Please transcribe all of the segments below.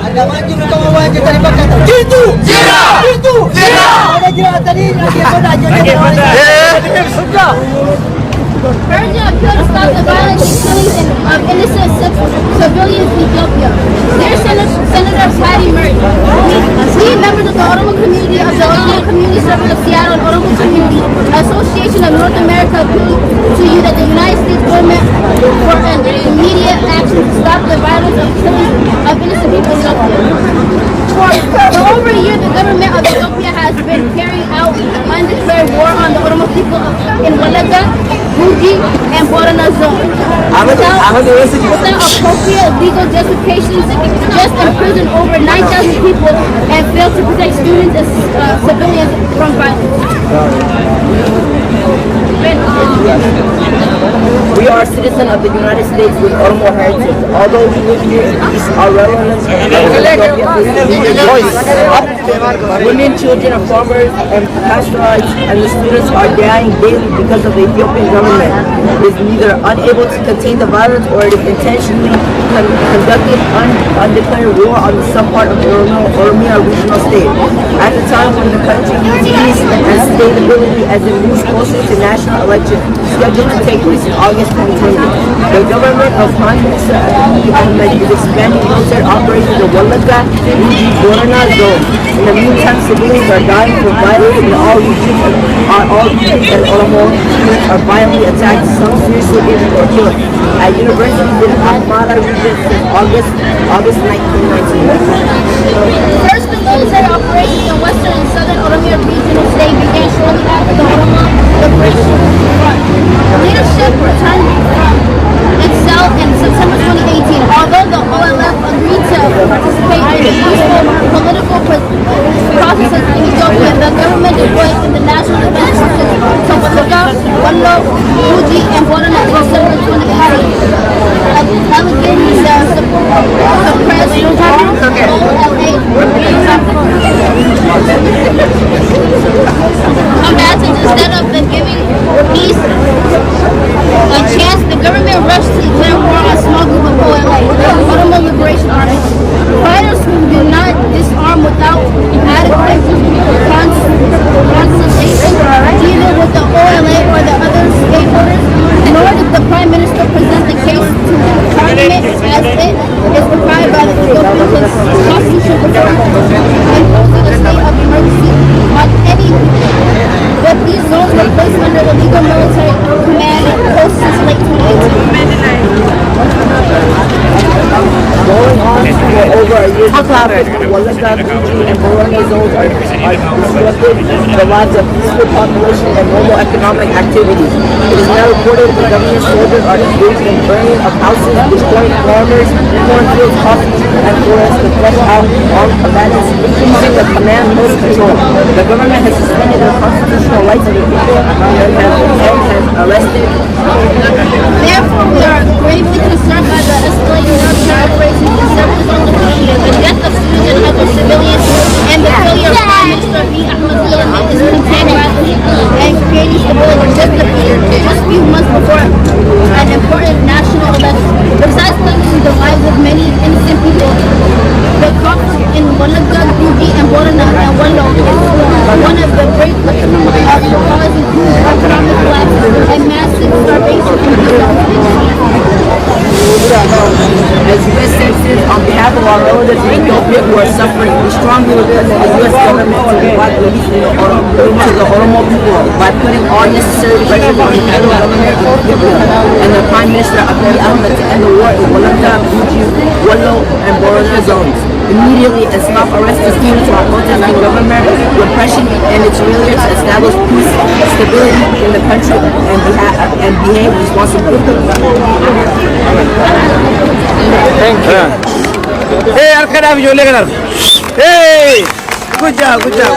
Ada maju kawan kita di belakang. Itu. Itu. Ada jelas tadi lagi pada aja. Sudah. Urgent appeal to stop the violent killings of innocent civilians in Ethiopia. Dear Senator Patty Murray, we members of the Oromo community of the Oromo Community Circle of Seattle and Oromo Community Association of North America appeal to you that the United States government for an immediate action to stop the violence of killing of innocent people in Ethiopia. For over a year, the government of Ethiopia has been carrying out undeclared war on the Oromo people in Walaga, Guji, and Borana zone. Without appropriate legal justifications, just imprisoned over 9,000 people and failed to protect students and civilians from violence. We are citizens of the United States with Oromo heritage. Although we live here in peace, our relevance women, children of farmers and pastoralists and the students are dying daily because of the Ethiopian government is neither unable to contain the violence or it is intentionally conducting undeclared war on the some part of the Oromia regional state. At the time when the country needs peace and stability as it moves closer to national elections scheduled to take place in August 2020, the government of Prime Minister Abiy Ahmed is expanding military operations in Walaga, Guji, Borana zone. In the meantime, civilians are dying from violence in all regions and Oromo students are violently attacked, some seriously injured or killed at universities in Amara region since August 1919. First, the military operations in western and southern Oromia regional state began shortly after the Oromo Liberation Front. Leadership returned from itself in September 2018. Although the OLF agreed to participate in the peaceful political processes in Ethiopia, the government deployed in the national defense forces to Walaga, Wallo, Guji, and Borana in December 2018. Allegating the suppressed combatants instead of the giving peace a chance, the government rushed to declare war on a small group of OLA, Oromo Liberation Army. Fighters who do not disarm without adequate consultation either with the OLA or the other stakeholders, nor did the Prime Minister present the case to Parliament as it is required by the Ethiopian Constitution imposing a state of emergency on any. But these zones were placed under the legal military command post since late 2018. Going on for over a year, the Walaga, Guji, and Borana zones are disrupted the lives of peaceful population and normal economic activities. It is now reported the government soldiers are engaged in burning of houses, destroying farmers, cornfields, coffee trees, and forests to flush out armed combatants, increasing the command post control. The government has suspended the constitutional rights of the people and has arrested. Therefore, we are gravely concerned by the escalating military operations in several zones of Ethiopia, the death of students and other civilians, and the failure of Prime Minister Abiy Ahmed to contain violence and creating stability just a few months before an important national election. Besides plunging the lives of many innocent people, the conflict in Walaga, Guji, and Borana and Wallo is one of the great causing huge economic collapse and massive starvation in As U.S. citizens, on behalf of our relatives in Ethiopia who are suffering, we strongly request the U.S. government to provide relief to the Oromo people by putting all necessary pressure on the federal government of Ethiopia and the Prime Minister Abiy Ahmed to end the war in Walaga, Guji, Wallo, and Borana zones immediately and stop arrests of students who are protesting government repression and its failure to establish peace, stability in the country, and behave responsibly. Thank you. Hey, Al-Qadam, you look at Hey, good job, good job.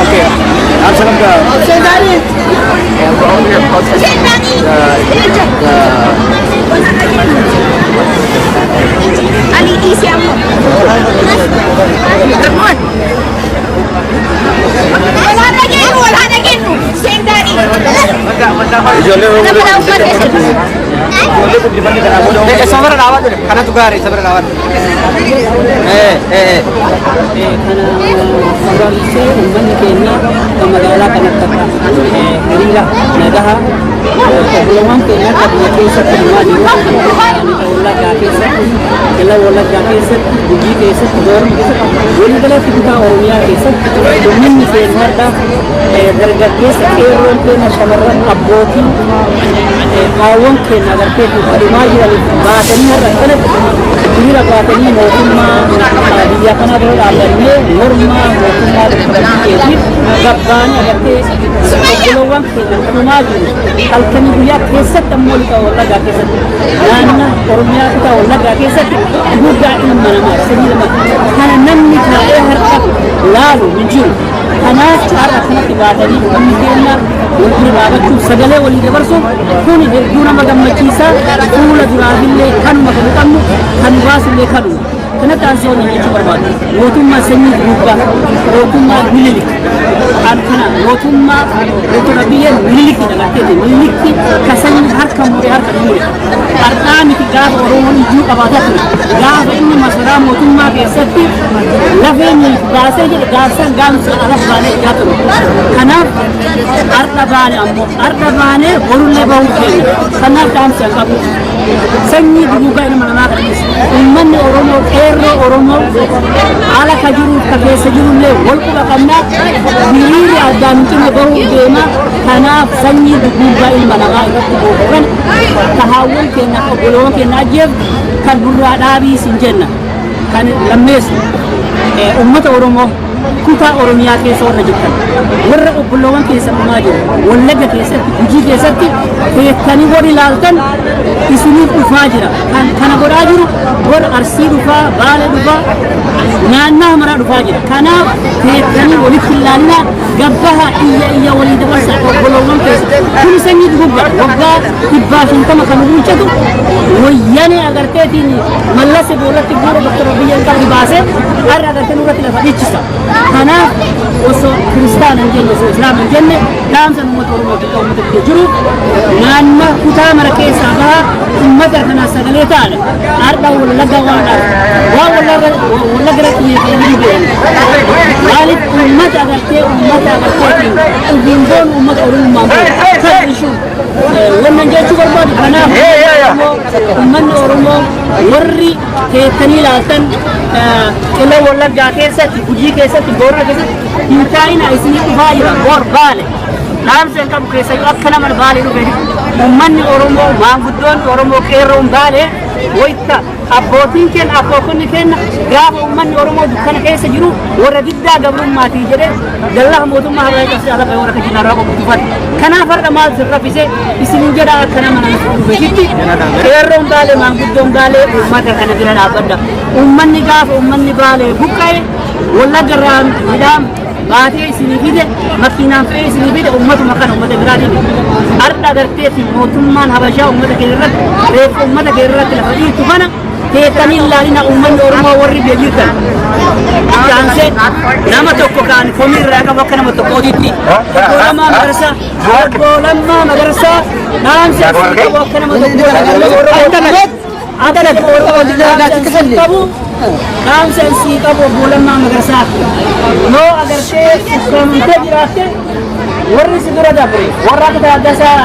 Okay. Absalom ka. And we're over here protesting Sabara rawat dulu, karena juga hari sabara rawat. magaalaa kanatti hiriira nagaha obbolawwan keenya akka biyya keessatti himaa jiru wallaggaa keessatti jala wallaggaa keessatti gujii keessatti boorama keessatti waliigalatti kutaa oromiyaa keessatti uummanni keenya har'a dargaggeessa qeerroon keenya shamarran abbootiin haawwan keenya agartee adeemaa jiraniif baatanii har'a kanatti hiriira baatanii mootummaa biyya kana bira dhaabannee mormaa mootummaa dimookiraasiitiif gabbaanii agartee obbolawwan keenya dhumaa jiru halkanii guyyaa keessatti ammoo lixa wallaggaa keessatti naannoo oromiyaa kutaa wallaggaa keessatti guddaa ilma namaa sanyii lama kana namni taa'ee harka laalu hin jiru kanaaf caarraa kanatti baatanii namni keenya waliin dhaabachuuf sagalee walii dabarsuun kun hedduu nama gammachiisaa fuula duraafillee kanuma kan qabnu kan baasullee kanuma kanatti aansee waliin jechuu barbaadu mootummaa sanyii gubbaa mootummaa mililik kan kana mootummaa doktora biyyeen mililikii dhalatee mililikii kasanyii harka muree harka muree harkaa miti gaafa oromoon iyyuu qabaataa ture gaafa inni masaraa mootummaa keessatti lafeen baasee jedhe gaafsan gaamsa alaf baanee dhiyaa ture kanaaf harka baane ammoo harka baanee borullee bahuu keenya kanaaf gaamsa qabu sanyii duguugaa ilma namaa kadhanis uummanni oromoo qeerroo oromoo haala ka jiruuf ka keessa jirullee wal quba qabnaa hiriirri addaan cina bahuu deema kanaaf sanyii duguugaa ilma namaa irratti bobba'an tahaawwan keenya obbolawwan keenya ajjeeftu kan durraa dhaabii sin jenna kan lammeessu uummata oromoo kutaa oromiyaa keessa warra jirtan warra obbolawwan keessa dhumaa jiru wallagga keessatti gujii keessatti teettanii warri ilaaltan isiniif dhufaa jira kan kana godhaa jiru warra arsii dhufaa baalee dhufaa naannaa maraa dhufaa jira kanaaf teettanii walitti ilaalina gabbaha iyya walii dabarsa obbolawwan keessa kun sanyii duguggaa waggaa 150 kan bulchatu wayyaanee agarteetiin mallase boolatti buura doktora biyyeen qabdi baasee har'a agartee nurratti lafa dhiichisa kanaaf osoo kiristaana hin jenne osoo islaama hin jenne dhaamsan uummata oromoo fi uummata biyya jiru naannoo kutaa mara keessaa baha uummata kanaa sagalee ta'an har'a wallagga waan wallagga xiyyeeffatanii beekan maaliif uummata agartee uummandoon uummata oromummaan kan ishuun wannan jechuu barbaadu kanaaf uummanni oromoo warri teettanii ilaaltan qilla wallaggaa keessatti gujii keessatti boorana keessatti hin taa'ina isinii dhufaa jira boor baale dhaamseen qabu keessa akka nama baale dhufe uummanni oromoo maanguddoon oromoo qeerroon baale wayta abbootiin keenya abbootiin keenya gaafa uummanni oromoo dukkana keessa jiru warra diddaa gabrummaatii jedhee dallaha mootummaa harraa qabsee ala bahee warra kajinaarraa qofa dhufate kanaaf har'a maal sirrafise isinin jedha akka nama nama dhufeetti qeerroon baale maanguddoon baale uummata kana bira dhaabbadha uummanni gaafa uummanni baale buqqa'e wallaggarraa midhaan baatee isinii fide makiinaan fe'ee isinii fide ummatuma kana ummata biraatiin har'a agarteeti mootummaan habashaa ummata keenya irratti reeffa ummata keenya irratti lafa dhiitu kana teettanii ilaalina uummanni oromoo warri biyya jirtan chaansee nama tokko kaan komii irraa qabu akka nama tokkootitti obbo Lammaa Magarsaa dhaamsa asii qabu akka nama tokkootitti adalat oromoo qabu dhaamsa asii qabu obbo Lammaa Magarsaa yoo agartee ukkaamtee jiraatte warri si dura dabre warra akka Taaddasaa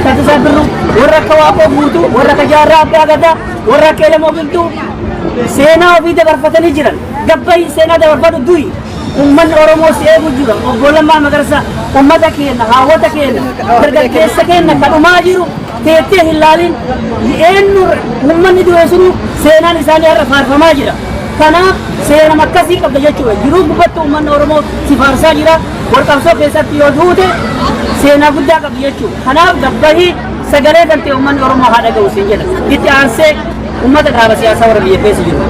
Taaddasaa Birruu warra akka Waaqoo Guutuu warra akka Jaarraa Abbaa Gadaa warra akka Elemoo Biltuu seenaa ofii dabarfatanii jiran gabbayii seenaa dabarfatu du'i uummanni oromoo si eegu jira obbo Lammaa Magarsaa ummata keenya haawwata keenya dargaggeessa keenya kadhumaa jiru teettee hin laalin eenyu uummanni du'e sunu seenaan isaanii har'a faarfamaa jira kanaaf seenaa akkasii qabda jechuudha jiruu gubbattu uummanni oromoo si faarsaa jira warqabsoo keessatti yoo duute seenaa guddaa qabdi jechuudha kanaaf gabbayii sagalee galtee uummanni oromoo haa dhaga'u siin jedha itti aansee ummata dhaaba siyaasaa warra biyya keessa jiru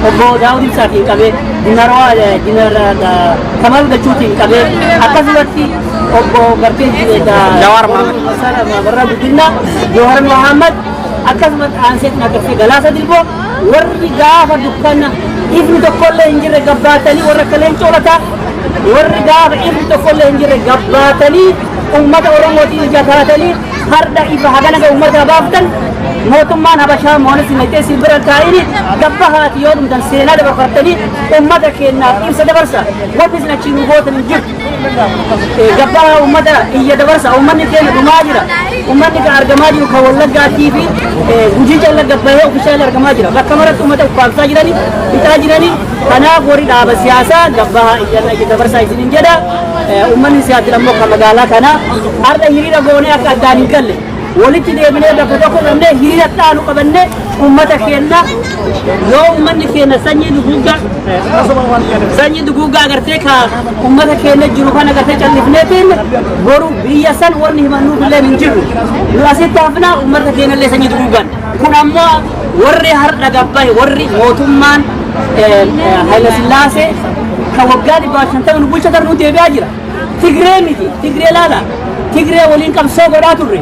obbo Daawud Ibsaatiin qabee dinar Kamal Gachuutiin qabee akkasumatti obbo Gartee Jawaar Guddina Jawahar Muhammad akkasumatti aanseetiin akkasii Galaasa Dilboo warri gaafa dukkana ifni tokkollee hin jirre gabbaatanii warra akka leencoo lataa والرقاب إنت كل إنجر قباتني أمة أورموتي جاتاتني هردا إذا هجنا أمة بافتن موتمان هبشا مونس نتي سيبر كايني دبها يوم دن سينا دبرتني أمة كينا إنسى دبرسا وبزنا تشينو بوت نجيب دبها أمة هي دبرسا أمة كينا دماجرا أمة كأرجماجي وكولد جاتي في وجي جل دبها وكشال أرجماجرا بكمرة أمة فالسا جراني بتاجراني أنا غوري دابا سياسة دبها هي دبرسا إذن جدا أمة سياسة لما كمجالا كنا أرد هيري رجوني أكاداني كله ولكن يبني بكتوكل أنه هيري تانو قبلنا أمة كينا لو أمة كينا سني دقوقا أغرتك أمة كينا جنوبنا أغرتك اللي غورو بيسان ورني منو بالله من جرو لاسيت تافنا أمة كينا اللي سني دقوقا كنا ما ورّي هر نجابي ورّي موتومان هاي سلاسة كوجاد باشن تانو بوشة ترنو تبياجرا تجري لا تجري ولين كم سو غراتوري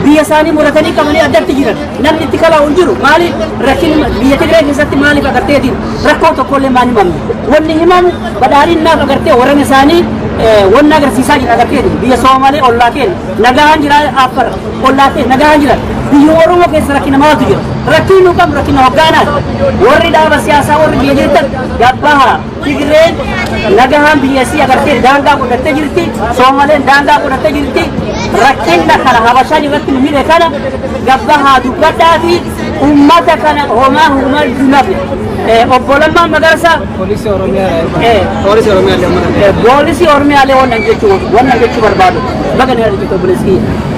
بيساني مرتني كماني أدب تجرا نم نتكلا أنجرو مالي ركين بيتجري جسات مالي فكرتي دين ركوا تقول ماني مم ونهمم بداري نا فكرتي ورن ساني وننا غرسيسا جرا كرتي بيسوا مالي الله كين نجاهن جرا أفر الله كين نجاهن جرا بيورو مكيس ركين ما تجرا ركينو كم ركين هوغانا ورّي دابا سياسة ورّي بيجيتك جابها تجري نجاهن بيسي أكرتي دانغا كودت جرتي سومالين دانغا كودت جرتي ركين نخلا هبشة جرت ميرة كنا جابها دوكتا في أمة كنا هما جنابي أبولما مدرسة بوليسي أورميا له وننجتشو بربادو بغن هرجتو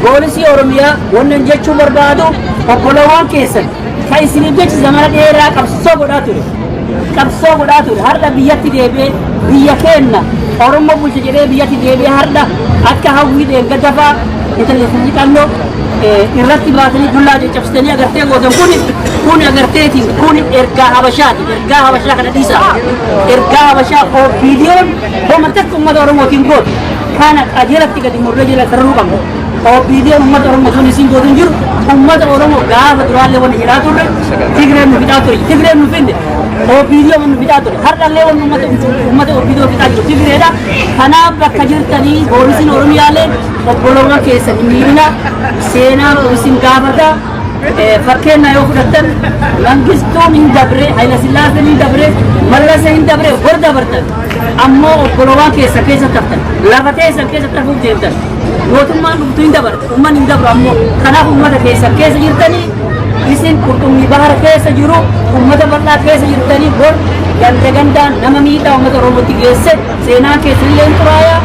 بوليسي أورميا وننجتشو بربادو أبولوان كيسن كايسيني بيج زمان ديرا كبسو غداتوري هردا بياتي ديبي بياكينا أورمو بوجي جري بياتي ديبي هردا أكا هاوي دي غدفا يتلفني كانو irratti baatanii dullaa caccabsitanii agartee gootan kun agarteetiin kun ergaa habashaati ergaa habashaa kana dhiisa ergaa habashaa viidiyoon hooma takka uummata oromootiin gootu kana qajeelatti gadi murree jala tarruu qabna viidiyoon uummata oromoo sun isin gootu jiru uummata oromoo gaafa duraallee wanni jedhaa turre tigreen nu fixaa ture tigreen nu finne viidiyoon nu fixaa ture hardhallee wanni uummata viidiyoo fixaa jiru tigreedha kanaaf bakka jirtanii poolisiin oromiyaallee obboloowwan keessan miidhina seenaa isin gaafata fakkeenya yoo fudhattan mangistuun hin dabre hayila sillaaseen hin dabre mallasee hin dabre hor dabartan ammoo obboloowwan keessa taftan lafa teessan keessa tafuuf deemtan mootummaan dhuftu hin dabarte umman hin dabru ammoo kanaaf ummata keessa jirtanii isin qurxummii bahara keessa jiru ummata bal'aa keessa jirtanii bor gandaan nama miidhaa ummata oromootti geesse seenaa keessillee hin xuraayaa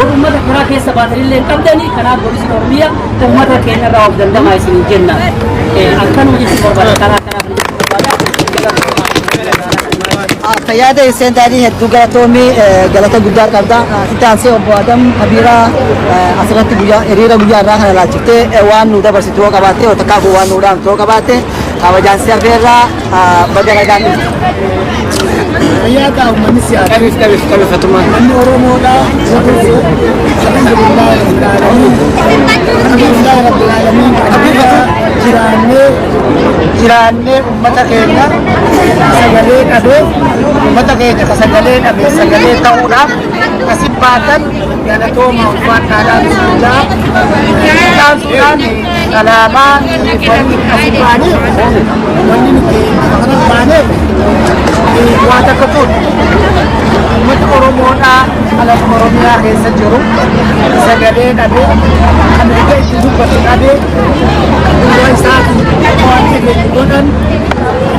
ummata karaa keessa baatanii qabdanii kanaaf poolisiin oromiyaa ummata keenya irraa of dandamaa isin jenna akkanuma jechuun barbaada karaa Fayyada isheen taa'anii hedduu galata guddaa qabda. Itti aansee obbo Adam Kabiraa asirratti hiriira guyyaa irraa kana laalchiftee waan nu dabarsitu yoo qabaatte yoo takkaaf waan nu dhaamtu yoo qabaatte kabajaan si argeerraa baga nagaan dhufu. Fayyada uummanni siyaasa. Qabeef fatumaan. Uummanni Oromoodha. Jiraannee uummata keenya sagalee dhabee uummata keenya sagalee dhabee sagalee ta'uudhaaf asin baatan galatooma ulfaataadhaan suudhaa taasisuudhaan alaamaan wanni asin baaneef wanni nuti asin baaneef waa takka tun uummata Oromoodhaa alaabaa Oromiyaa keessa jiru sagalee dhabee Ameerikaa itti dubbatu dhabee duwwaa isaatiin waan ta'eef godhan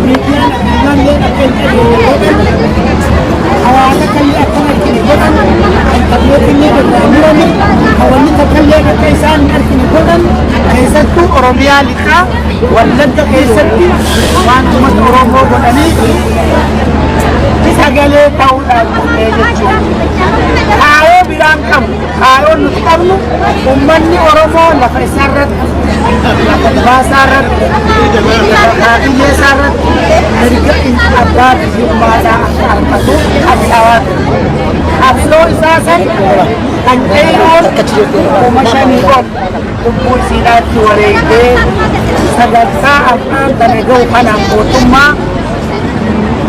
miidiyaan addunyaallee akka hin ta'e godhan hawaasa kallee akkana itti godhan intarneetillee danda'amurani hawaasni takkallee akka isaan hin argine godhan keessattuu Oromiyaa lixaa Wallagga keessatti waan uummata Oromoo godhanii sagalee ta'uudhaan qopheessee jechuudha. Kaayoo biraan qabu, kaayoon nuti qabnu uummanni Oromoo lafa isaarratti, lafa baasaarratti, lafa biyyee isaarratti mirga abbaa biyyummaasaa akka argatu qabsaa'aati. Qabsoo isaa san kan dheeroon oomishanii ol lubbuu isiidhaatti wareegdee sagantaa afaan kana gahu kanaan mootummaa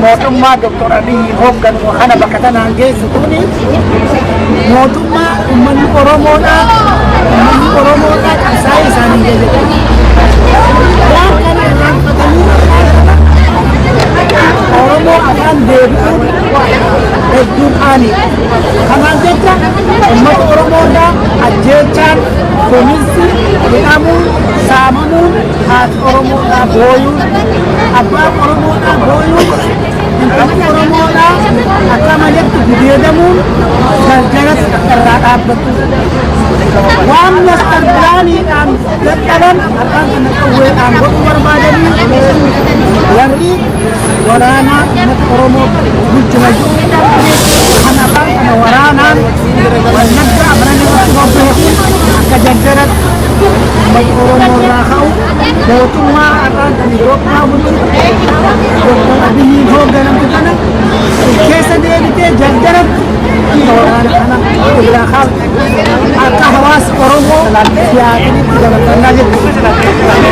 mootummaa Dr. Abiy hoogganu kana bakka tanaan geessu kuni mootummaa uummanni Oromoodhaa qabsaa'ee isaanii geessatti. Waan kana irraanfatanii Oromoo afaan deebi'uun hedduu qaanii. Kanaan jecha uummata Oromoodhaa ajjeechaan, kunuunsi, hidhamuun, saamamuun, haati Oromoodhaa booyuun, abbaan Oromoodhaa booyuun, intalli Oromoodhaa akka maletti gudeedamuun gargaratti irraa dhaabbatu. Waan mastar biraaniidhaan dadhaban har'aan kana qawweedhaan godhuu barbaadanii warri waraanaa uummata Oromoo bulchina jiru kan afaan kana waraanaan wallagga amananii irratti bobba'eetiin akka jajjaratti uummata Oromoo irraa ka'u mootummaa har'aan kan Itoophiyaa bulchu Dr. Abiyyiin hoogganamtu kana keessa deebitee jajjaratti waraana kana irraa ka'u akka hawaasa Oromoo siyaasatti dabalannaa jechuudha.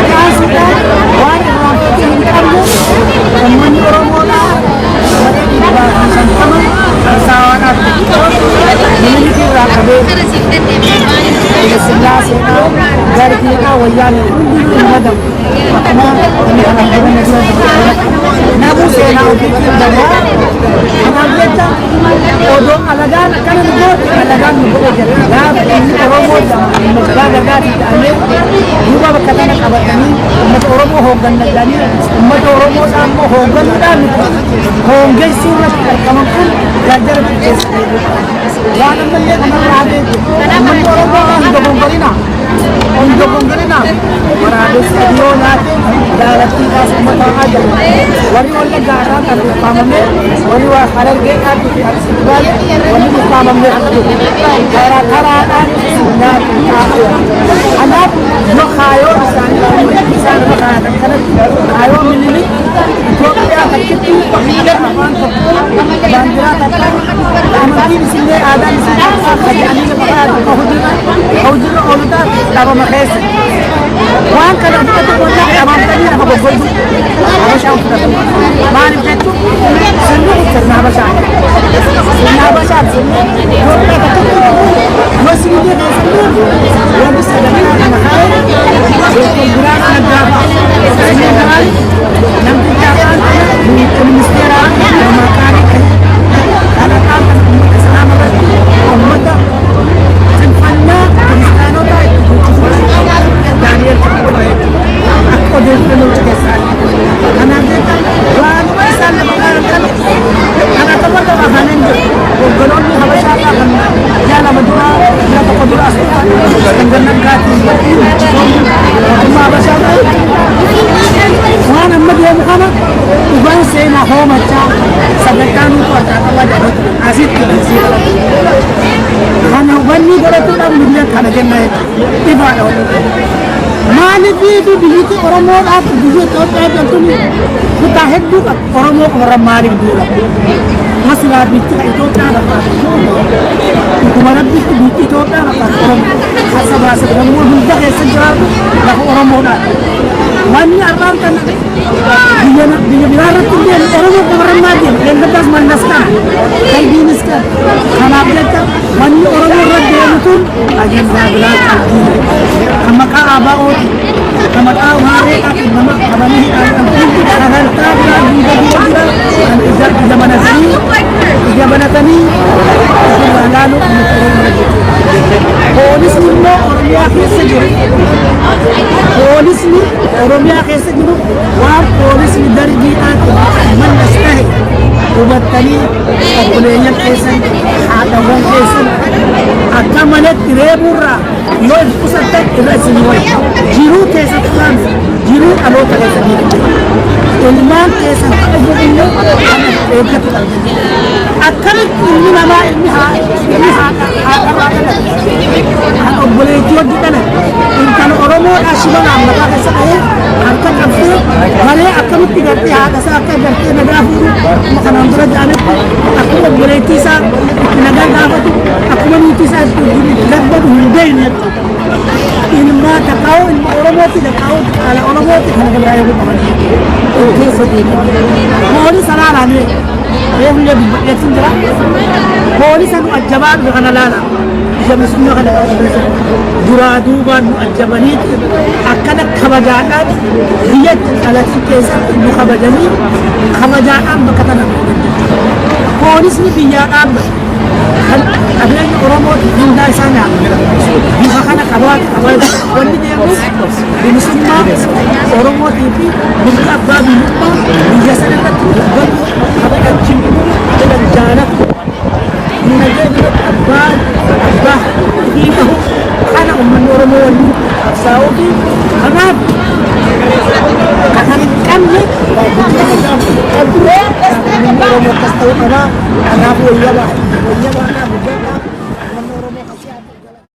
Siyaasudhaan waan irraanfatee hin qabne uummanni Oromoodhaa mata dhiibbaa kan shantama qabsaa'aadhaaf militii irraa qabee Sillaaseedhaa garbiidhaa wayyaanee hundinuu hin madamu. Akkuma inni kanaan jiran namuu seenaa ofiitiin dabaa kanaaf jecha odoo alagaan akkana nu goote alagaan nu godhe jedha. Gaafa inni Oromoo magaalaa dagaatii ta'anii duuba bakka kana qabatanii uummata Oromoo hoogganna jedhanii uummata Oromoodhaa immoo hoogganuudhaan hoongeessuu irratti argaman kun gargara keessa waan ammallee kanarraa beeku uummanni Oromoo hin dogongorina waraabessa dhiyoo laate jaalattiidhaas uummataa ajaa'u warri wallaggaa irraa kan dhufaamame warri waa Harargeedhaan dhufe Arsiibaale warri dhufaamame akka dhufe karaadhaan nyaatu taa'eera. Kanaaf yoo kaayoo isaanii isaan irra kaayatan kanatti kaayoo Minilik Itoophiyaa takkitti afaan tokko baandiraa takka amantiin isinlee aadaan isin akka jedhanii lafa kaayatu hojirra ooluudhaan dhabama keessa. Waan kana fudhatu qonna dhabamtanii nama goggoisu Habashaan fudhatu. Maaliif jechuun sirni sirna Habashaa. Sirna Habashaa sirni Itoophiyaa takkitti yoo sibiilii keessatti wanti sadarkaa kana kaa'e Dr. Biraan Naggaa sirni biraan namti jaafaan ministeeraa nama qaarii ta'e kalaqaan kan uummata islaama irratti uummata sinfannaa kiristaanotaa itti guddisuudhaan Daani'el Chappoo akka odeeffannoo keessaa kanaaf jecha waanuma isaan lafa qaaran kan kana tokko afaaniin jiru hogganoonni Habashaadhaa kan jaalama duraa bira tokko dura asirraa kan gannaggaatiin mootummaa Habashaadhaa waan amma deemu kana dhugaan seenaa hoomachaa sadarkaa nuti addaa qabaa jedhatu asitti barsiisa. Kana wanni godhatuudhaaf millee kana jenna ifaadha waliin. Maaliif biyyi Oromoodhaaf biyyi Itoophiyaa jedhamtuun kutaa hedduu qabu Oromoo warra maaliif duudha? Maslaa biyyi Itoophiyaa lafaati. Dhuguma rabbitti biyyi Itoophiyaa lafaati Oromoo. Hasa baasa gamoo hunda keessa jiraatu lafa Oromoodhaan. Wanni arraan kana biyya biraarratti illee Oromoo qofarrammaa deema. Leengaddaas mallas kana qalbiinis kana. Kanaaf jecha wanni Oromoo irra deemu tun ajandaa biraa qabdiidha. Kan maqaa ABO'ti, kan maqaa Waareedhaa kan nama qabanii hidhaan sagantaa biraa duuba jira kan ija banatanii ilaaluu uummata Oromoo jechuudha. Poolisni immoo Oromiyaa keessa jiru. Poolisni Oromiyaa keessa jiru waan poolisni darbiidhaan mallas tahe hubattanii obboleeyyan keessan haadhawwan keessan akka malatti reebuurraa yoo qusattan irra isin wayya jiruu keessatti waan jiruu dhaloota keessanii ilmaan keessan akka jedhinu kan eeggatu akkamitti ilmi namaa ilmi haadharraa dhalate kan obboleettii wajji dhalate intala Oromoodhaa shibanaan mataa keessa ta'ee harka qabdee malee akkamitti gartee haadhasaa akka gartee nagaa fuudhu kanaan dura jedhanitti akkuma obboleettii isaa itti nagaa gaafatu akkuma niitii isaa itti labbatu hin beekne ilmaa takkaa'uu ilma Oromooti takkaa'uu haala Oromooti kana gabaayee qaban. keessa deemanii poolisa laalaan reefullee bilbileetiin jira poolisa nu ajjabaan kana laala jamisummaa kana qabu duraa duubaan nu ajjabaniiti akkana kabajaadhaan biyya dhalatii keessatti nu kabajanii kabajaadhaan bakka tana poolisni biyyaa dhaabbate kan qabeenya Oromooti hundaa isaa nyaata bifa kana qabaatu wanni deemus bilisummaa Oromootii fi mirga abbaa biyyummaa biyya sana irratti dubbannu kabajachuu jedhan jaalatu dinagdee abbaa hiikamu kana uummanni Oromoo waliin qabsaa'uu fi kanaaf kan hin qabne Oromoo akkas ta'uu qaba kanaaf wayyaa ba'a.